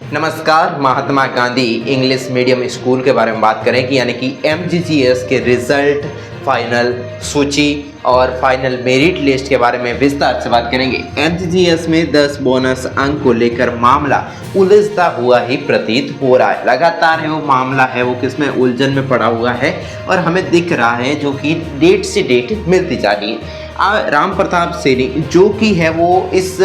नमस्कार। Mahatma Gandhi English medium school के बारे में बात करें कि यानी कि MGGS के रिजल्ट, फाइनल सूची और फाइनल मेरिट लिस्ट के बारे में विस्तार से बात करेंगे। MGGS में 10 बोनस अंक को लेकर मामला उलझता हुआ ही प्रतीत हो रहा है। लगातार है वो मामला है वो किसमें उलझन में पड़ा हुआ है और हमें दिख रहा है जो कि डेट से डेट मिलती जा रही है। राम प्रताप सैनी जो कि है वो इस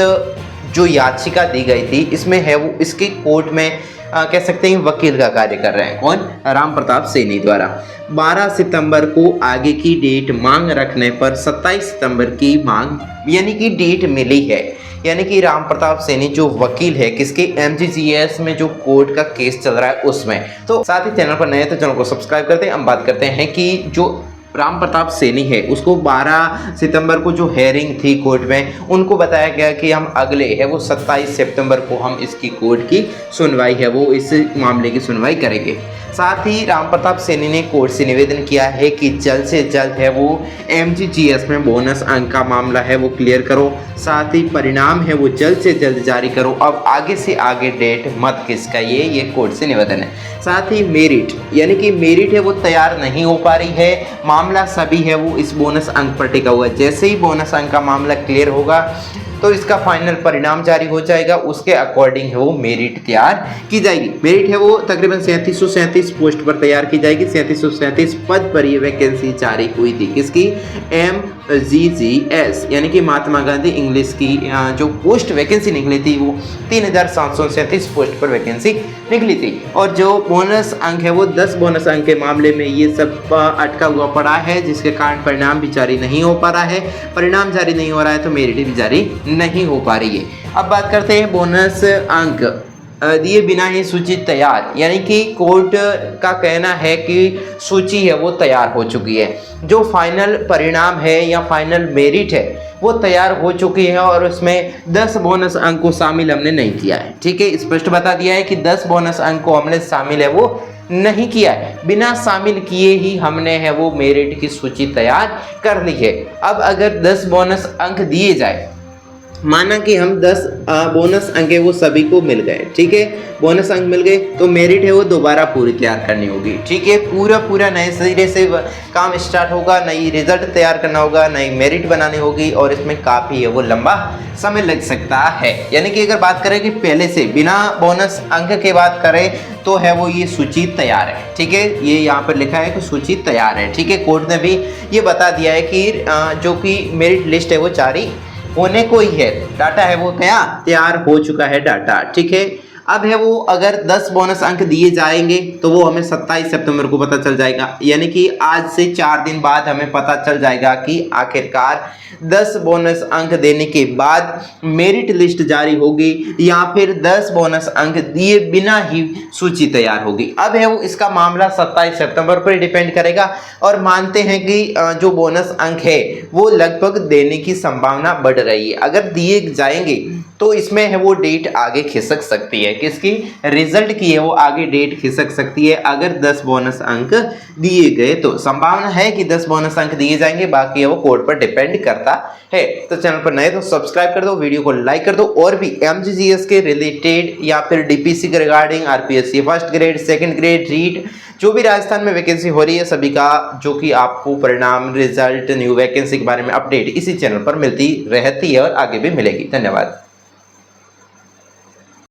जो याचिका दी गई थी इसमें है वो इसके कोर्ट में कह सकते हैं वकील का कार्य कर रहे हैं। कौन? राम प्रताप सैनी द्वारा 12 सितंबर को आगे की डेट मांग रखने पर 27 सितंबर की मांग यानी कि डेट मिली है। यानी कि राम प्रताप सैनी जो वकील है किसके MGGS में जो कोर्ट का केस चल रहा है उसमें। तो साथ ही चैनल पर नए तो चैनल को सब्सक्राइब करते हैं। हम बात करते हैं कि जो राम प्रताप सैनी है उसको 12 सितंबर को जो हेयरिंग थी कोर्ट में उनको बताया गया कि हम अगले है वो 27 सितंबर को हम इसकी कोर्ट की सुनवाई है वो इस मामले की सुनवाई करेंगे। साथ ही राम प्रताप सैनी ने कोर्ट से निवेदन किया है कि जल्द से जल्द है वो MGGS में बोनस अंक का मामला है वो क्लियर करो, साथ ही परिणाम है वो जल्द से जल्द जारी करो। अब आगे से आगे डेट मत किसका ये कोर्ट से निवेदन है। साथ ही मेरिट यानी कि मेरिट है वो तैयार नहीं हो पा रही है। मामला सभी है वो इस बोनस अंक पर टिका हुआ है। जैसे ही बोनस अंक का मामला क्लियर होगा तो इसका फाइनल परिणाम जारी हो जाएगा, उसके अकॉर्डिंग है वो मेरिट तैयार की जाएगी। मेरिट है वो तकरीबन 3737 पोस्ट पर तैयार की जाएगी। 3737 पद पर ये वैकेंसी जारी हुई थी किसकी? MGGS यानी कि महात्मा गांधी इंग्लिश की जो पोस्ट वैकेंसी निकली थी वो 3737 पोस्ट पर वैकेंसी निकली थी। और जो बोनस अंक है वो 10 बोनस अंक के मामले में ये सब अटका हुआ पड़ा है, जिसके कारण परिणाम भी जारी नहीं हो पा रहा है। परिणाम जारी नहीं हो रहा है तो मेरिट भी जारी नहीं हो पा रही है। अब बात करते हैं बोनस अंक दिए बिना ही सूची तैयार। यानी कि कोर्ट का कहना है कि सूची है वो तैयार हो चुकी है, जो फाइनल परिणाम है या फाइनल मेरिट है वो तैयार हो चुकी है और उसमें 10 बोनस अंक को शामिल हमने नहीं किया है। ठीक है, स्पष्ट बता दिया है कि 10 बोनस अंक को हमने शामिल है वो नहीं किया है। बिना शामिल किए ही हमने है वो मेरिट की सूची तैयार कर ली है। अब अगर 10 बोनस अंक दिए जाए, माना कि हम 10 बोनस अंक है वो सभी को मिल गए, ठीक है, बोनस अंक मिल गए तो मेरिट है वो दोबारा पूरी तैयार करनी होगी। ठीक है, पूरा नए सिरे से काम स्टार्ट होगा, नई रिजल्ट तैयार करना होगा, नई मेरिट बनानी होगी और इसमें काफ़ी है वो लंबा समय लग सकता है। यानी कि अगर बात करें कि पहले से बिना बोनस अंक के बात करें तो है वो ये सूची तैयार है। ठीक है, ये यहाँ पर लिखा है कि सूची तैयार है। ठीक है, कोर्ट ने भी ये बता दिया है कि जो कि मेरिट लिस्ट है वो जारी होने को ही है। डाटा है वो क्या तैयार हो चुका है डाटा। ठीक है, अब है वो अगर 10 बोनस अंक दिए जाएंगे तो वो हमें 27 सितंबर को पता चल जाएगा। यानी कि आज से 4 दिन बाद हमें पता चल जाएगा कि आखिरकार 10 बोनस अंक देने के बाद मेरिट लिस्ट जारी होगी या फिर 10 बोनस अंक दिए बिना ही सूची तैयार होगी। अब है वो इसका मामला 27 सितंबर पर डिपेंड करेगा और मानते हैं कि जो बोनस अंक है वो लगभग देने की संभावना बढ़ रही है। अगर दिए जाएंगे तो इसमें है वो डेट आगे खिसक सकती है। किसकी? रिजल्ट की है वो आगे डेट खिसक सकती है। अगर 10 बोनस अंक दिए गए तो संभावना है कि 10 बोनस अंक दिए जाएंगे, बाकी है वो कोर्ट पर डिपेंड करता है। तो चैनल पर नए तो सब्सक्राइब कर दो, वीडियो को लाइक कर दो और भी MGGS के रिलेटेड या फिर DPC के regarding RPSC first grade, second grade, REET जो भी राजस्थान में वैकेंसी हो रही है सभी का जो कि आपको परिणाम, रिजल्ट, न्यू वैकेंसी के बारे में अपडेट इसी चैनल पर मिलती रहती है और आगे भी मिलेगी। धन्यवाद।